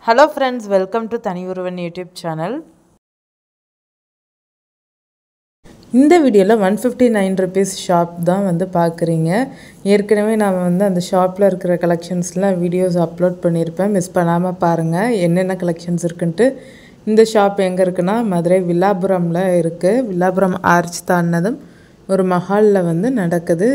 Hello friends, welcome to Thani Uruvan YouTube channel. இந்த வீடியோல 159 rupees shop தான் வந்து பார்க்குறீங்க. ஏற்கனவே நான் வந்து அந்த ஷாப்ல இருக்கிற கலெக்ஷன்ஸ்லாம் வீடியோஸ் அப்லோட் பண்ணியிருப்பேன். மிஸ் பண்ணாம பாருங்க என்னென்ன கலெக்ஷன்ஸ் இருக்குன்ட்டு. இந்த ஷாப் எங்க இருக்குன்னா மதுரை வில்லாபுரம்ல இருக்கு. வில்லாபுரம் ஆர்ச் தாண்டதும் ஒரு மஹால்ல வந்து நடக்குது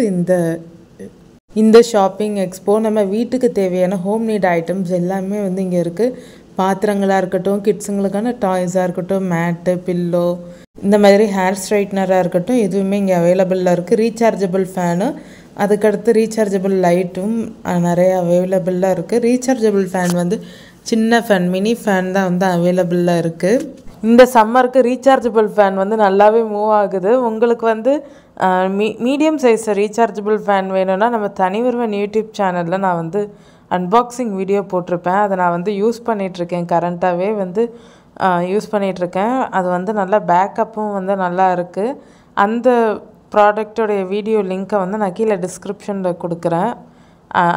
இந்த ஷாப்பிங் எக்ஸ்போ. நம்ம வீட்டுக்கு தேவையான ஹோம் நீட் ஐட்டம்ஸ் எல்லாமே வந்து இங்கே இருக்குது. பாத்திரங்களாக இருக்கட்டும், கிட்ஸுங்களுக்கான டாய்ஸாக இருக்கட்டும், மேட்டு, பில்லோ, இந்த மாதிரி ஹேர் ஸ்ட்ரைட்னராக இருக்கட்டும், எதுவுமே இங்கே அவைலபிளாக இருக்குது. ரீசார்ஜபிள் ஃபேனு, அதுக்கடுத்து ரீசார்ஜபிள் லைட்டும் நிறைய அவைலபிளாக இருக்குது. ரீசார்ஜபிள் ஃபேன் வந்து சின்ன ஃபேன், மினி ஃபேன் தான் வந்து அவைலபிளாக இருக்குது. இந்த சம்மருக்கு ரீசார்ஜபிள் ஃபேன் வந்து நல்லாவே மூவ் ஆகுது. உங்களுக்கு வந்து மீடியம் சைஸ் ரீசார்ஜபிள் ஃபேன் வேணும்னா நம்ம தனி உருவன் யூடியூப் சேனலில் நான் வந்து அன்பாக்சிங் வீடியோ போட்டிருப்பேன். அதை நான் வந்து யூஸ் பண்ணிகிட்ருக்கேன். கரண்ட்டாகவே வந்து யூஸ் பண்ணிகிட்ருக்கேன். அது வந்து நல்லா பேக்கப்பும் வந்து நல்லா இருக்குது. அந்த ப்ராடக்டோடைய வீடியோ லிங்க்கை வந்து நான் கீழே டிஸ்கிரிப்ஷனில் கொடுக்குறேன்.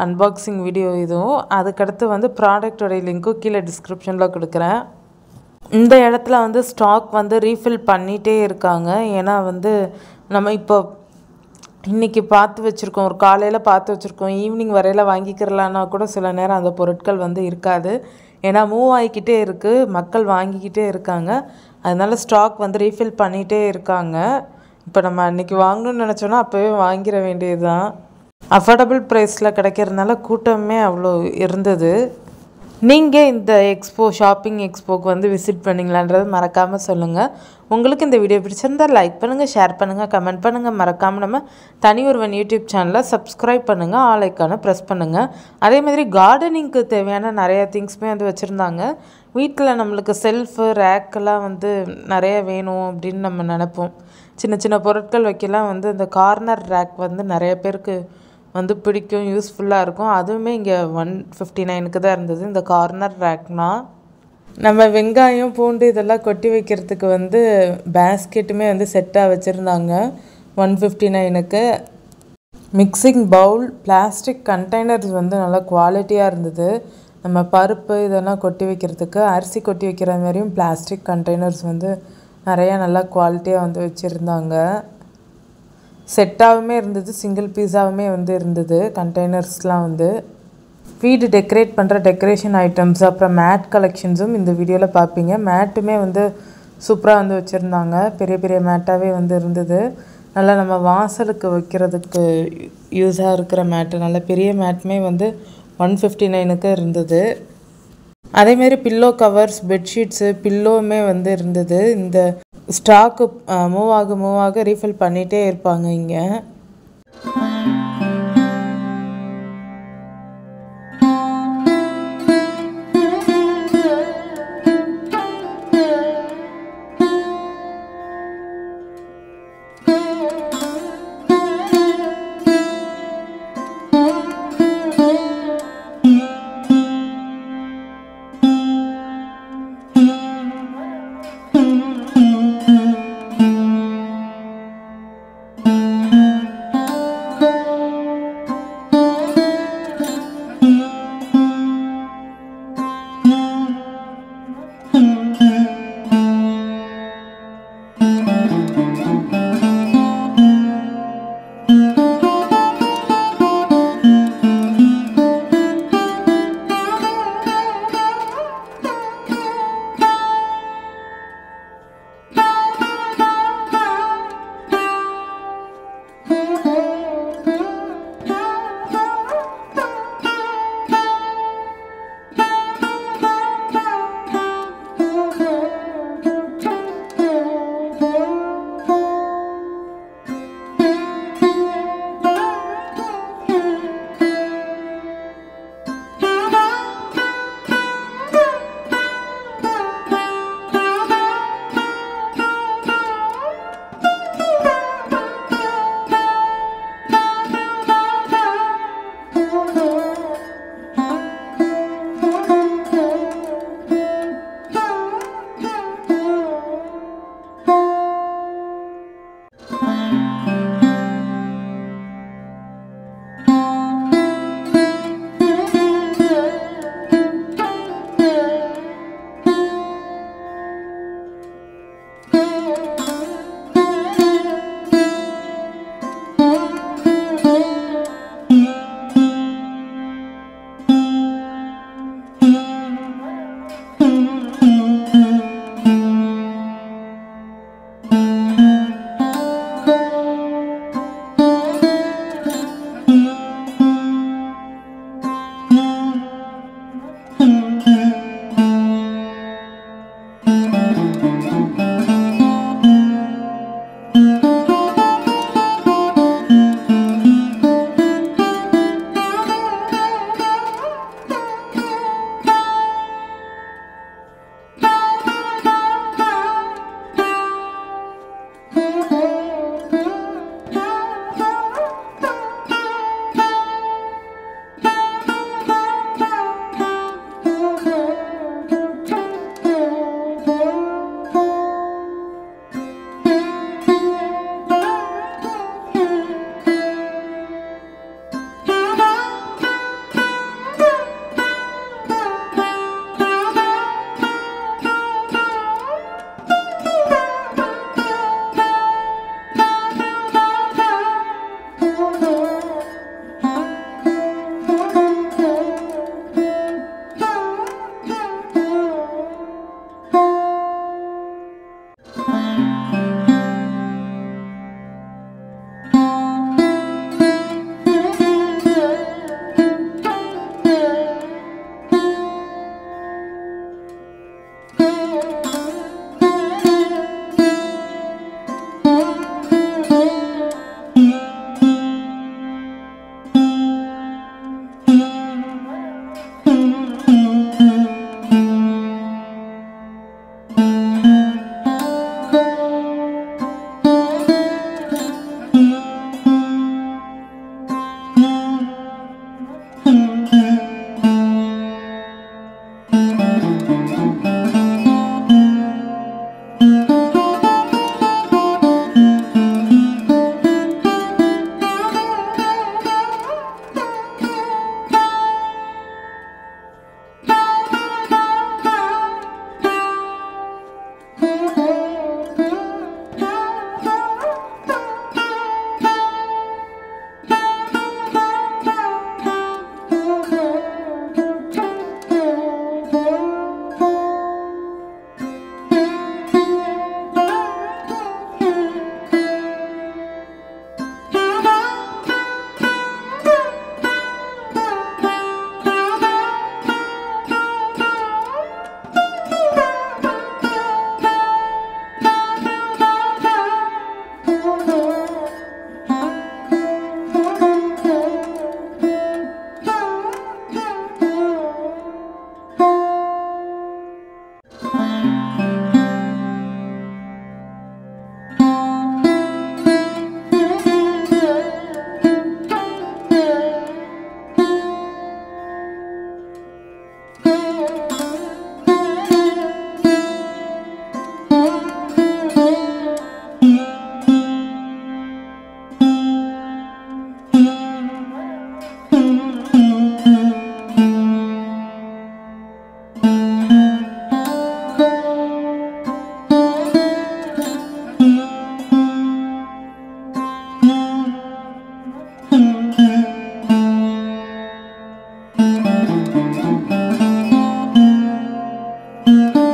அன்பாக்சிங் வீடியோ இதுவும், அதுக்கடுத்து வந்து ப்ராடக்டோடைய லிங்க்கும் கீழே டிஸ்கிரிப்ஷனில் கொடுக்குறேன். இந்த இடத்துல வந்து ஸ்டாக் வந்து ரீஃபில் பண்ணிகிட்டே இருக்காங்க. ஏன்னா வந்து நம்ம இப்போ இன்றைக்கி பார்த்து வச்சுருக்கோம், ஒரு காலையில் பார்த்து வச்சுருக்கோம், ஈவினிங் வரையில் வாங்கிக்கிறலான்னா கூட சில நேரம் அந்த பொருட்கள் வந்து இருக்காது. ஏன்னா மூவ் ஆகிக்கிட்டே இருக்குது, மக்கள் வாங்கிக்கிட்டே இருக்காங்க. அதனால் ஸ்டாக் வந்து ரீஃபில் பண்ணிகிட்டே இருக்காங்க. இப்போ நம்ம அன்றைக்கி வாங்கணும்னு நினச்சோன்னா அப்போவே வாங்கிட வேண்டியது தான். அஃபோர்டபுள் ப்ரைஸில் கிடைக்கிறதுனால கூட்டமே அவ்வளோ இருந்தது. நீங்கள் இந்த ஷாப்பிங் எக்ஸ்போக்கு வந்து விசிட் பண்ணிங்களான்றது மறக்காமல் சொல்லுங்கள். உங்களுக்கு இந்த வீடியோ பிடிச்சிருந்தால் லைக் பண்ணுங்கள், ஷேர் பண்ணுங்கள், கமெண்ட் பண்ணுங்கள். மறக்காமல் நம்ம தனி ஒருவன் யூடியூப் சேனலை சப்ஸ்கிரைப் பண்ணுங்கள், ஆல் ஐக்கானை ப்ரெஸ் பண்ணுங்கள். அதே மாதிரி கார்டனிங்க்கு தேவையான நிறையா திங்ஸுமே வந்து வச்சுருந்தாங்க. வீட்டில் நம்மளுக்கு செல்ஃபு, ரேக்கெல்லாம் வந்து நிறைய வேணும் அப்படின்னு நம்ம நினைப்போம். சின்ன சின்ன பொருட்கள் வைக்கலாம் வந்து இந்த கார்னர் ரேக் வந்து நிறைய பேருக்கு வந்து பிடிக்கும், யூஸ்ஃபுல்லாக இருக்கும். அதுவுமே இங்கே 159க்கு தான் இருந்தது இந்த கார்னர் ரேக்னா. நம்ம வெங்காயம், பூண்டு இதெல்லாம் கொட்டி வைக்கிறதுக்கு வந்து பேஸ்கெட்டுமே வந்து செட்டாக வச்சுருந்தாங்க 159க்கு. மிக்சிங் பவுல், பிளாஸ்டிக் கண்டெய்னர்ஸ் வந்து நல்லா குவாலிட்டியாக இருந்தது. நம்ம பருப்பு இதெல்லாம் கொட்டி வைக்கிறதுக்கு, அரிசி கொட்டி வைக்கிற மாதிரியும் பிளாஸ்டிக் கண்டெய்னர்ஸ் வந்து நிறையா நல்லா குவாலிட்டியாக வந்து வச்சுருந்தாங்க. செட்டாகவுமே இருந்தது, சிங்கிள் பீஸாகவுமே வந்து இருந்தது கண்டெய்னர்ஸ்லாம் வந்து. வீடு டெக்கரேட் பண்ணுற டெக்கரேஷன் ஐட்டம்ஸ், அப்புறம் மேட் கலெக்ஷன்ஸும் இந்த வீடியோவில் பார்ப்பீங்க. மேட்டுமே வந்து சூப்பராக வந்து வச்சுருந்தாங்க. பெரிய பெரிய மேட்டாகவே வந்து இருந்தது. நல்லா நம்ம வாசலுக்கு வைக்கிறதுக்கு யூஸாக இருக்கிற மேட்டு, நல்ல பெரிய மேட்டுமே வந்து 159க்கு இருந்தது. அதேமாரி பில்லோ கவர்ஸ், பெட்ஷீட்ஸு, பில்லோவுமே வந்து இருந்தது. இந்த ஸ்டாக்கு மூவ் ஆக ரீஃபில் பண்ணிகிட்டே இருப்பாங்க இங்கே. you.